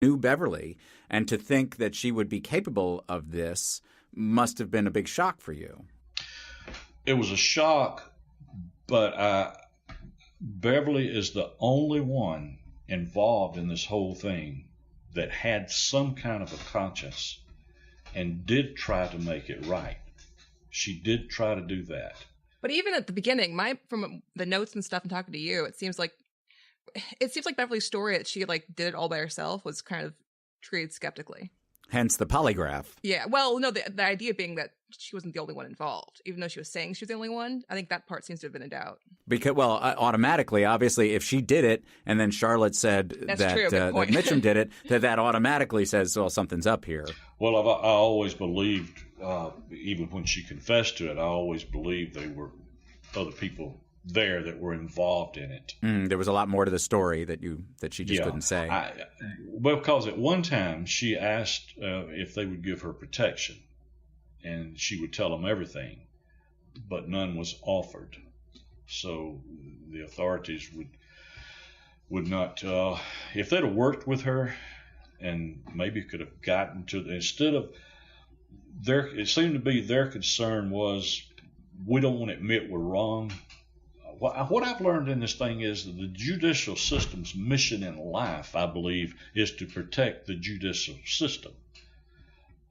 knew Beverly, and to think that she would be capable of this must have been a big shock for you. It was a shock, but Beverly is the only one involved in this whole thing that had some kind of a conscience and did try to make it right. She did try to do that. But even at the beginning, from the notes and stuff and talking to you, it seems like Beverly's story that she did it all by herself was kind of treated skeptically. Hence the polygraph. Yeah. Well, no, the idea being that she wasn't the only one involved, even though she was saying she was the only one. I think that part seems to have been in doubt. Because, automatically, obviously, if she did it and then Charlotte said that Mitchum did it, that automatically says, well, something's up here. Well, I always believed, even when she confessed to it, I always believed there were other people there that were involved in it. There was a lot more to the story that she just couldn't say. Because at one time she asked if they would give her protection, and she would tell them everything, but none was offered. So the authorities would not, if they'd have worked with her and maybe could have gotten to, instead of it seemed to be their concern was, we don't want to admit we're wrong. What I've learned in this thing is that the judicial system's mission in life, I believe, is to protect the judicial system.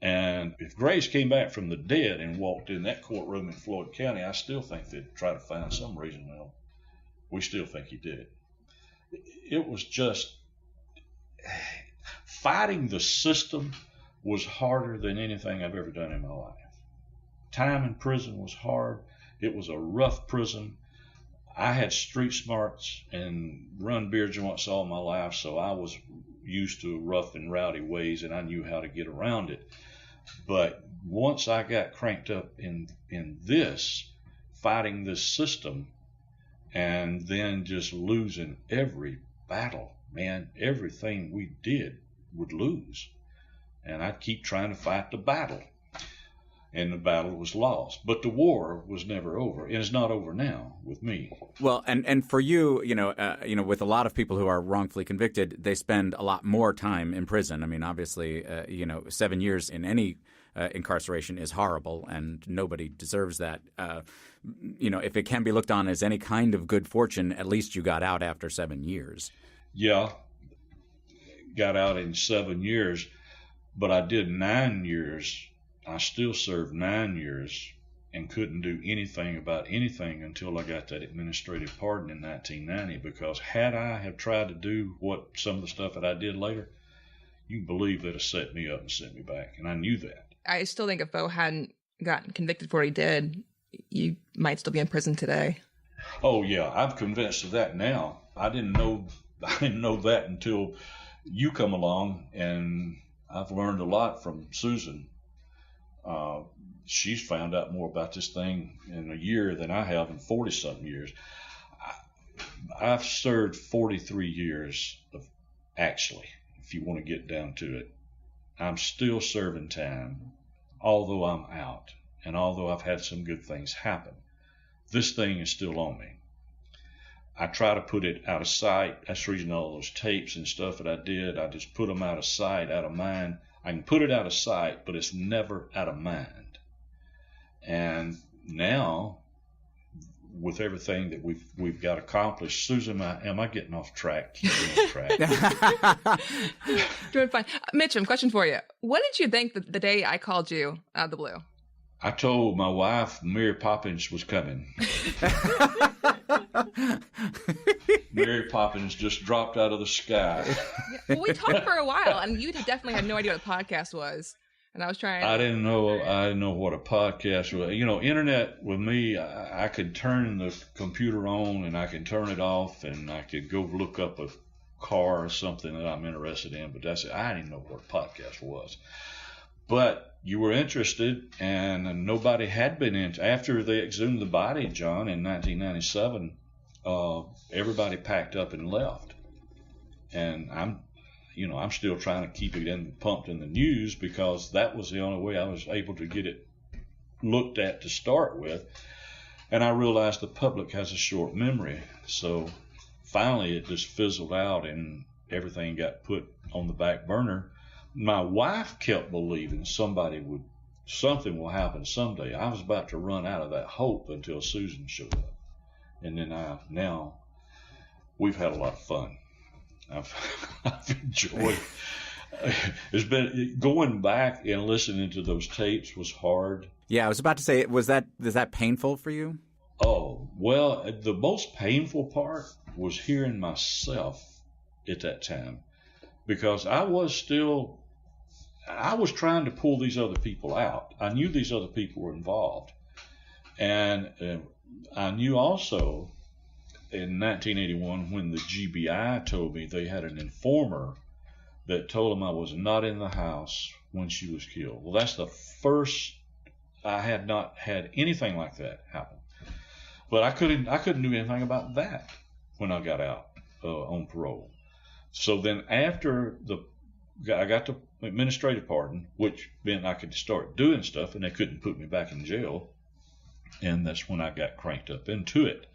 And if Grace came back from the dead and walked in that courtroom in Floyd County, I still think they'd try to find some reason. Well, we still think he did it. It was just fighting the system was harder than anything I've ever done in my life. Time in prison was hard. It was a rough prison. I had street smarts and run beer joints all my life, so I was used to rough and rowdy ways, and I knew how to get around it. But once I got cranked up in this, fighting this system, and then just losing every battle, man, everything we did would lose. And I'd keep trying to fight the battle. And the battle was lost. But the war was never over. And it's not over now with me. Well, and for you, with a lot of people who are wrongfully convicted, they spend a lot more time in prison. I mean, obviously, 7 years in any incarceration is horrible, and nobody deserves that. If it can be looked on as any kind of good fortune, at least you got out after 7 years. Yeah, got out in 7 years, but I did 9 years. I still served 9 years and couldn't do anything about anything until I got that administrative pardon in 1990, because had I have tried to do what some of the stuff that I did later, you can believe that it set me up and sent me back, and I knew that. I still think if Bo hadn't gotten convicted for what he did, you might still be in prison today. Oh yeah, I'm convinced of that now. I didn't know that until you come along, and I've learned a lot from Susan. She's found out more about this thing in a year than I have in 40-something years. I've served 43 years, actually, if you want to get down to it. I'm still serving time, although I'm out, and although I've had some good things happen. This thing is still on me. I try to put it out of sight. That's the reason all those tapes and stuff that I did, I just put them out of sight, out of mind. I can put it out of sight, but it's never out of mind. And now, with everything that we've got accomplished, Susan, am I getting off track? Doing fine. Mitchum, question for you. What did you think the day I called you out of the blue? I told my wife Mary Poppins was coming. Mary Poppins just dropped out of the sky. Well, we talked for a while, and you definitely had no idea what a podcast was. And I was trying. I didn't know what a podcast was. Internet with me, I could turn the computer on and I could turn it off, and I could go look up a car or something that I'm interested in. But that's it. I didn't know what a podcast was. But you were interested, and nobody had been in. After they exhumed the body, John, in 1997, everybody packed up and left. And I'm still trying to keep it pumped in the news, because that was the only way I was able to get it looked at to start with. And I realized the public has a short memory. So finally it just fizzled out, and everything got put on the back burner, my wife kept believing something will happen someday. I was about to run out of that hope until Susan showed up. And then now we've had a lot of fun. I've enjoyed. It's been going back and listening to those tapes was hard. Yeah, I was about to say, is that painful for you? Oh, well, the most painful part was hearing myself at that time, because I was trying to pull these other people out. I knew these other people were involved. And I knew also in 1981 when the GBI told me they had an informer that told them I was not in the house when she was killed. Well, that's the first. I had not had anything like that happen. But I couldn't do anything about that when I got out on parole. So then after I got the administrative pardon, which meant I could start doing stuff, and they couldn't put me back in jail. And that's when I got cranked up into it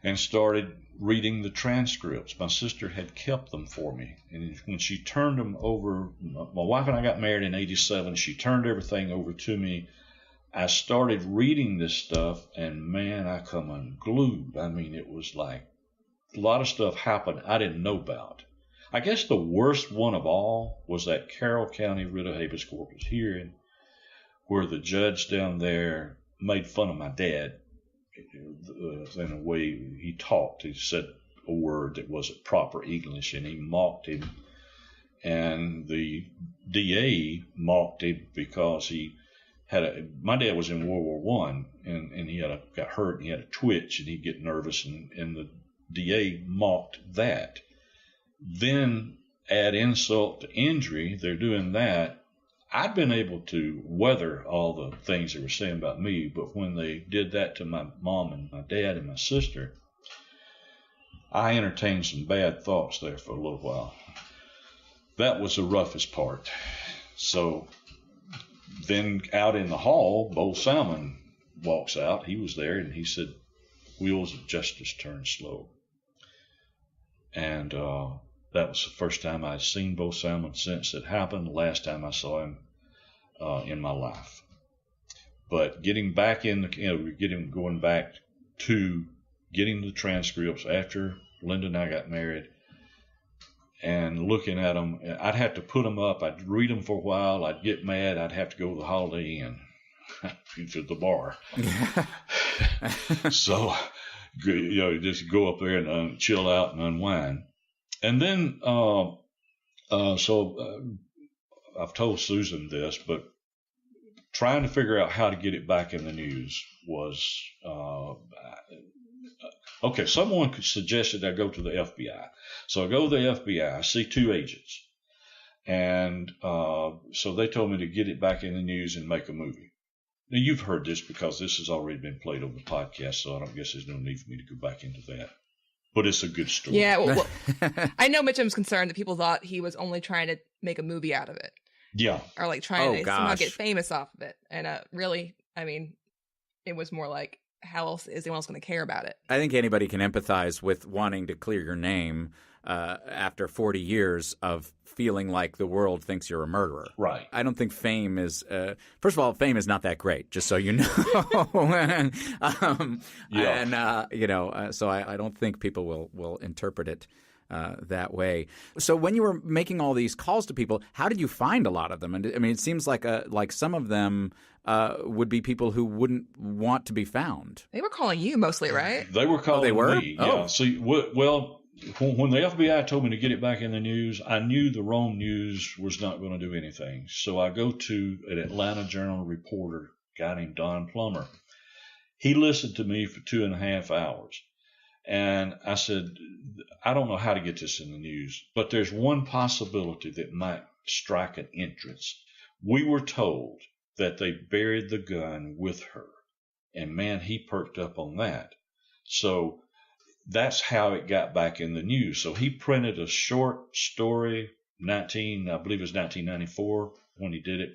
and started reading the transcripts. My sister had kept them for me. And when she turned them over, my wife and I got married in 87. She turned everything over to me. I started reading this stuff, and man, I come unglued. I mean, it was like a lot of stuff happened I didn't know about. I guess the worst one of all was that Carroll County writ of habeas corpus hearing, where the judge down there made fun of my dad in a way he talked. He said a word that wasn't proper English, and he mocked him. And the DA mocked him because he my dad was in World War I, and he got hurt, and he had a twitch, and he'd get nervous, and the DA mocked that. Then add insult to injury, they're doing that. I'd been able to weather all the things they were saying about me, but when they did that to my mom and my dad and my sister, I entertained some bad thoughts there for a little while. That was the roughest part. So then out in the hall, Bo Salmon walks out. He was there, and he said, "Wheels of justice turn slow." And that was the first time I'd seen Bo Salmon since it happened. The last time I saw him in my life. But getting back going back to getting the transcripts after Linda and I got married, and looking at them, I'd have to put them up. I'd read them for a while. I'd get mad. I'd have to go to the Holiday Inn, to the bar. So, just go up there and chill out and unwind. And then, I've told Susan this, but trying to figure out how to get it back in the news was, okay, someone suggested I go to the FBI. So I go to the FBI, I see two agents. And so they told me to get it back in the news and make a movie. Now, you've heard this because this has already been played on the podcast, so I don't guess there's no need for me to go back into that. But it's a good story. Yeah, well, I know Mitchum's concerned that people thought he was only trying to make a movie out of it. Yeah. Or like trying to somehow get famous off of it. And really, I mean, it was more like, how else is anyone else going to care about it? I think anybody can empathize with wanting to clear your name after 40 years of feeling like the world thinks you're a murderer. Right. I don't think fame is first of all, fame is not that great, just so you know. So I don't think people will interpret it that way. So when you were making all these calls to people, how did you find a lot of them? And I mean, it seems like some of them would be people who wouldn't want to be found. They were calling you mostly, right? They were calling me. Oh. Yeah. See, well, when the FBI told me to get it back in the news, I knew the Rome News was not going to do anything. So I go to an Atlanta Journal reporter, a guy named Don Plummer. He listened to me for 2.5 hours. And I said, I don't know how to get this in the news, but there's one possibility that might strike an entrance. We were told that they buried the gun with her. And man, he perked up on that. So that's how it got back in the news. So he printed a short story, I believe it was 1994 when he did it.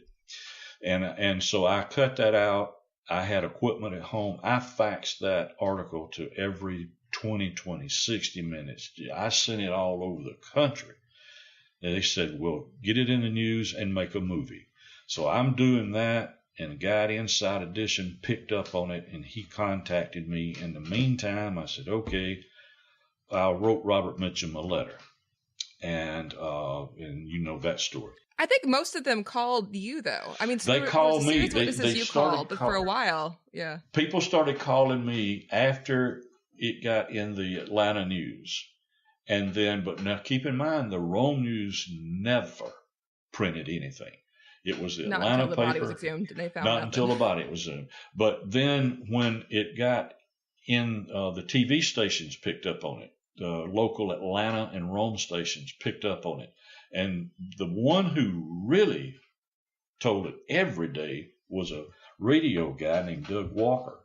And so I cut that out. I had equipment at home. I faxed that article to every 2020, 60 Minutes. I sent it all over the country. And they said, well, get it in the news and make a movie. So I'm doing that, and a guy at Inside Edition picked up on it, and he contacted me. In the meantime, I said, okay, I wrote Robert Mitchum a letter. And you know that story. I think most of them called you, though. I mean, they called me. They called, but for a while, yeah. People started calling me after it got in the Atlanta news. And then, but now keep in mind, the Rome News never printed anything. It was the Atlanta paper. Not until the body was exhumed and they found Not until the body was exhumed. But then when it got in, the TV stations picked up on it. The local Atlanta and Rome stations picked up on it. And the one who really told it every day was a radio guy named Doug Walker.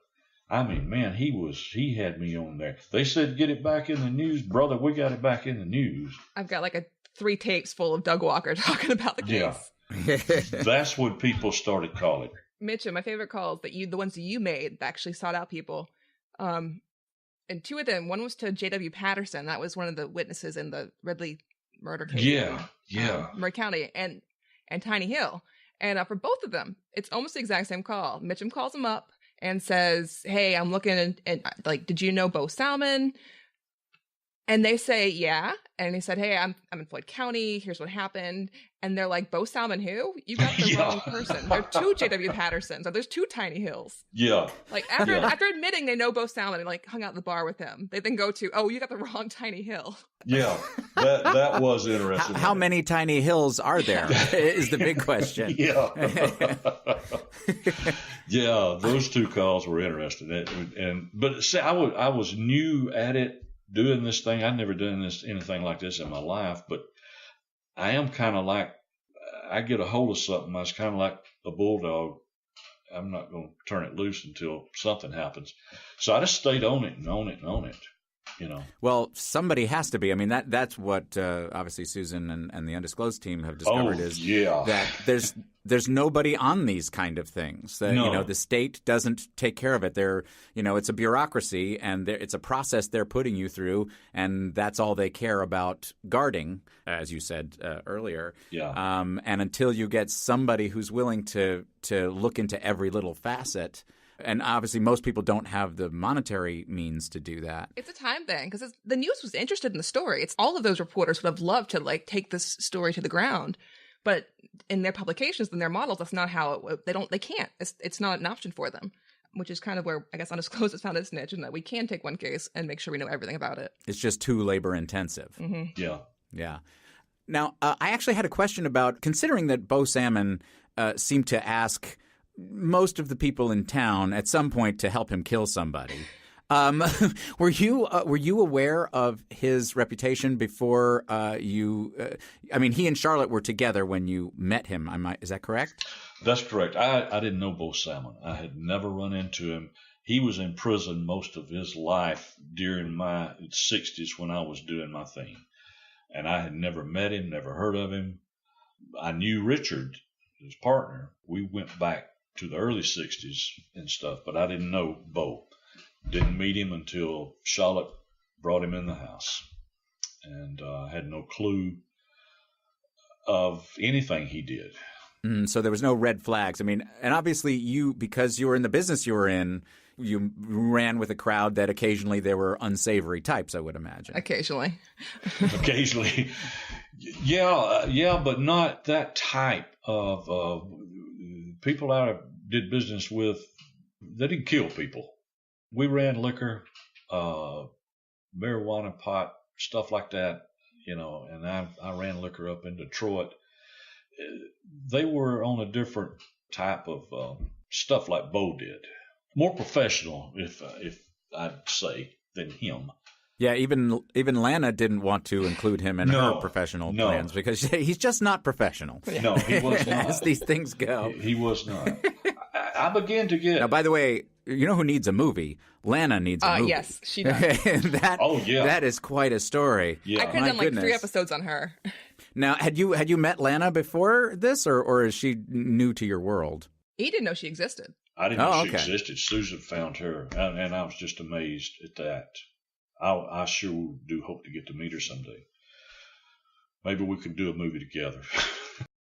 I mean, man, he had me on there. They said, get it back in the news. Brother, we got it back in the news. I've got like 3 tapes full of Doug Walker talking about the case. Yeah. That's what people started calling. Mitchum, my favorite calls the ones that you made that actually sought out people. And 2 of them, one was to J.W. Patterson. That was one of the witnesses in the Ridley murder case. Yeah. Murray County and Tiny Hill. And for both of them, it's almost the exact same call. Mitchum calls him up and says, hey, I'm looking and like, did you know Bo Salmon? And they say, yeah. And he said, hey, I'm in Floyd County. Here's what happened. And they're like, Bo Salmon who? You got the wrong person. There are 2 J.W. Pattersons. There's 2 Tiny Hills. Yeah. Like after admitting they know Bo Salmon and like hung out at the bar with him, they then go to, oh, you got the wrong Tiny Hill. Yeah. That was interesting. How many Tiny Hills are there is the big question. Yeah. Yeah, those 2 calls were interesting. But see, I was new at it, doing this thing. I'd never done anything like this in my life, but I am kind of like, I get a hold of something. I was kind of like a bulldog. I'm not going to turn it loose until something happens. So I just stayed on it and on it and on it, you know. Well, somebody has to be. I mean, that's what obviously Susan and the Undisclosed team have discovered that there's nobody on these kind of things. That, no. You know, the state doesn't take care of it. It's a bureaucracy and it's a process they're putting you through, and that's all they care about guarding, as you said earlier. Yeah. And until you get somebody who's willing to look into every little facet. And obviously, most people don't have the monetary means to do that. It's a time thing because the news was interested in the story. It's all of those reporters would have loved to like take this story to the ground, but in their publications and their models, that's not how they can't. It's not an option for them, which is kind of where I guess Undisclosed has found its niche in that we can take one case and make sure we know everything about it. It's just too labor intensive. Mm-hmm. Yeah. Now, I actually had a question about considering that Bo Salmon seemed to ask most of the people in town at some point to help him kill somebody. Were you aware of his reputation before you? I mean, he and Charlotte were together when you met him. Is that correct? That's correct. I didn't know Bo Salmon. I had never run into him. He was in prison most of his life during my 60s when I was doing my thing, and I had never met him, never heard of him. I knew Richard, his partner. We went back to the early 60s and stuff, but I didn't know Bo. Didn't meet him until Charlotte brought him in the house, and had no clue of anything he did. So there was no red flags. I mean, and obviously because you were in the business you were in, you ran with a crowd that occasionally there were unsavory types, I would imagine. Occasionally. Yeah, but not that type of people I did business with. They didn't kill people. We ran liquor, marijuana, pot, stuff like that, you know, and I ran liquor up in Detroit. They were on a different type of stuff like Bo did. More professional, if I'd say, than him. Yeah, even Lana didn't want to include him in her professional plans because he's just not professional. No, he was not. As these things go. He was not. I began to get... Now, by the way, you know who needs a movie? Lana needs a movie. Yes, she does. That is quite a story. Yeah. I could have done like 3 episodes on her. Now, had you met Lana before this, or is she new to your world? He didn't know she existed. I didn't know she existed. Susan found her, and I was just amazed at that. I sure do hope to get to meet her someday. Maybe we could do a movie together.